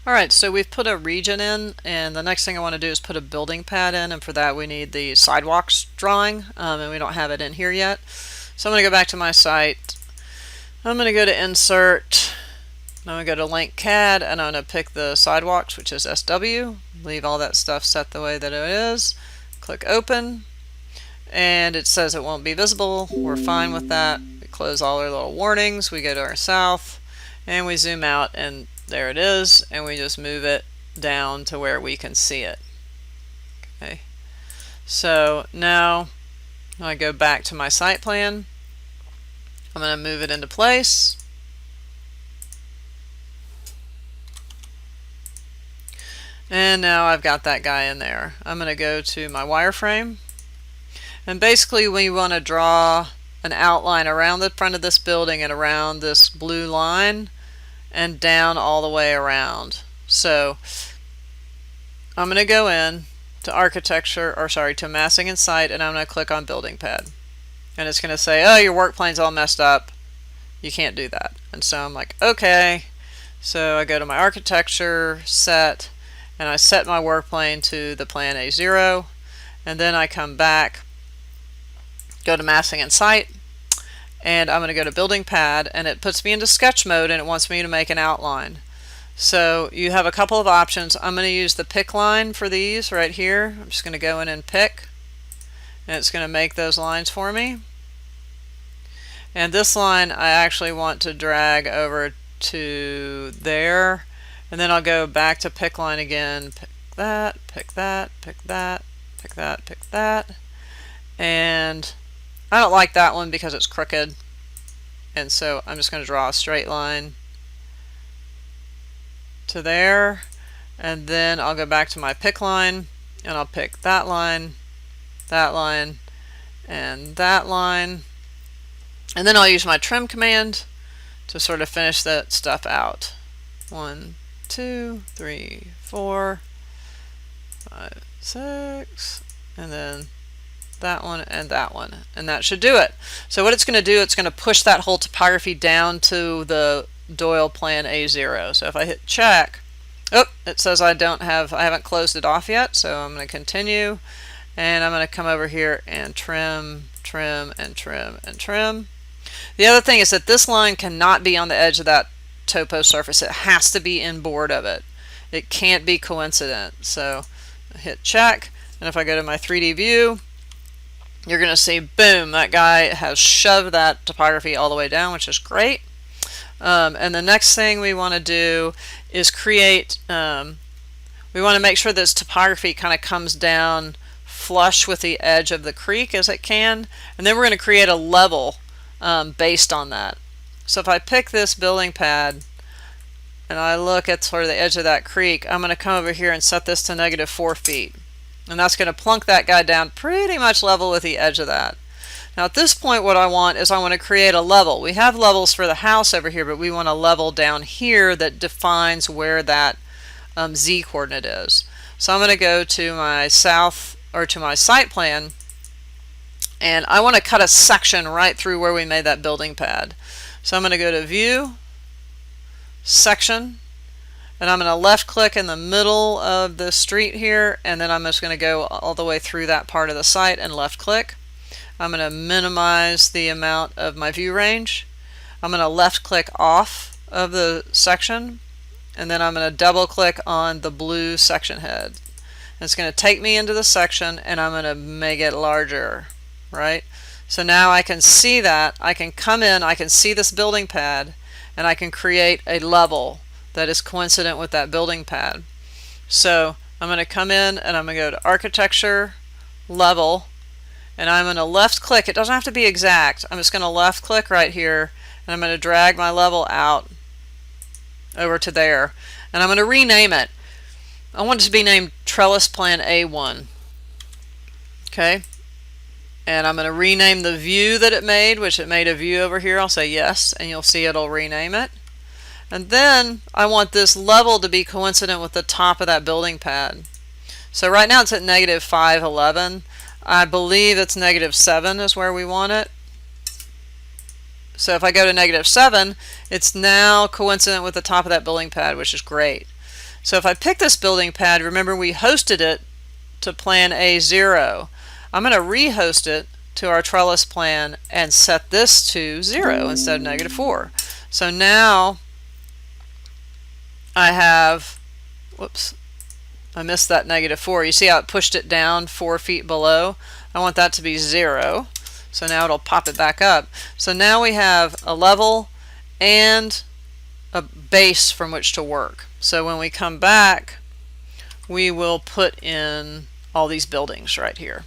Alright, so we've put a region in, and the next thing I want to do is put a building pad in, and for that we need the sidewalks drawing, and we don't have it in here yet. So I'm going to go back to my site. I'm going to go to Insert, I'm going to go to Link CAD, and I'm going to pick the sidewalks, which is SW. Leave all that stuff set the way that it is. Click Open, and it says it won't be visible. We're fine with that. We close all our little warnings. We go to our south, and we zoom out, and there it is, and we just move it down to where we can see it. Okay. So now I go back to my site plan. I'm going to move it into place. And now I've got that guy in there. I'm going to go to my wireframe. And basically we want to draw an outline around the front of this building and around this blue line and down all the way around. So I'm going to go in to architecture, or sorry, to massing and site, and I'm going to click on building pad. And it's going to say, oh, your work plane's all messed up. You can't do that. And so I'm like, okay. So I go to my architecture set, and I set my work plane to the plan A0, and then I come back, go to massing and site, and I'm going to go to building pad, and it puts me into sketch mode, and it wants me to make an outline. So you have a couple of options. I'm going to use the pick line for these right here. I'm just going to go in and pick, and it's going to make those lines for me. And this line I actually want to drag over to there, and then I'll go back to pick line again, pick that, pick that, pick that, pick that, pick that, and I don't like that one because it's crooked, and so I'm just going to draw a straight line to there, and then I'll go back to my pick line, and I'll pick that line, and that line, and then I'll use my trim command to sort of finish that stuff out. 1, 2, 3, 4, 5, 6, and then that one and that one, and that should do it. So what it's going to do, it's going to push that whole topography down to the Doyle plan A0. So if I hit check, oh, it says I haven't closed it off yet, so I'm going to continue, and I'm going to come over here and trim, trim, and trim, and trim. The other thing is that this line cannot be on the edge of that topo surface. It has to be inboard of it. It can't be coincident. So I hit check, and if I go to my 3D view, you're going to see, boom, that guy has shoved that topography all the way down, which is great. And the next thing we want to do is create, we want to make sure this topography kind of comes down flush with the edge of the creek as it can, and then we're going to create a level based on that. So if I pick this building pad and I look at sort of the edge of that creek, I'm going to come over here and set this to -4 feet. And that's going to plunk that guy down pretty much level with the edge of that. Now at this point what I want is I want to create a level. We have levels for the house over here, but we want a level down here that defines where that Z coordinate is. So I'm going to go to my south, or to my site plan, and I want to cut a section right through where we made that building pad. So I'm going to go to View, Section, and I'm going to left click in the middle of the street here, and then I'm just going to go all the way through that part of the site and left click. I'm going to minimize the amount of my view range. I'm going to left click off of the section, and then I'm going to double click on the blue section head. It's going to take me into the section, and I'm going to make it larger, right? So now I can see that. I can come in, I can see this building pad, and I can create a level that is coincident with that building pad. So I'm going to come in and I'm going to go to Architecture, Level, and I'm going to left click. It doesn't have to be exact. I'm just going to left click right here, and I'm going to drag my level out over to there, and I'm going to rename it. I want it to be named Trellis Plan A1. Okay, and I'm going to rename the view that it made, which it made a view over here. I'll say yes, and you'll see it'll rename it. And then I want this level to be coincident with the top of that building pad. So right now it's at -511. I believe it's -7 is where we want it. So if I go to -7, it's now coincident with the top of that building pad, which is great. So if I pick this building pad, remember we hosted it to plan A0. I'm going to rehost it to our trellis plan and set this to 0 instead of -4. So now I have, whoops, I missed that -4. You see how it pushed it down 4 feet below? I want that to be 0. So now it'll pop it back up. So now we have a level and a base from which to work. So when we come back, we will put in all these buildings right here.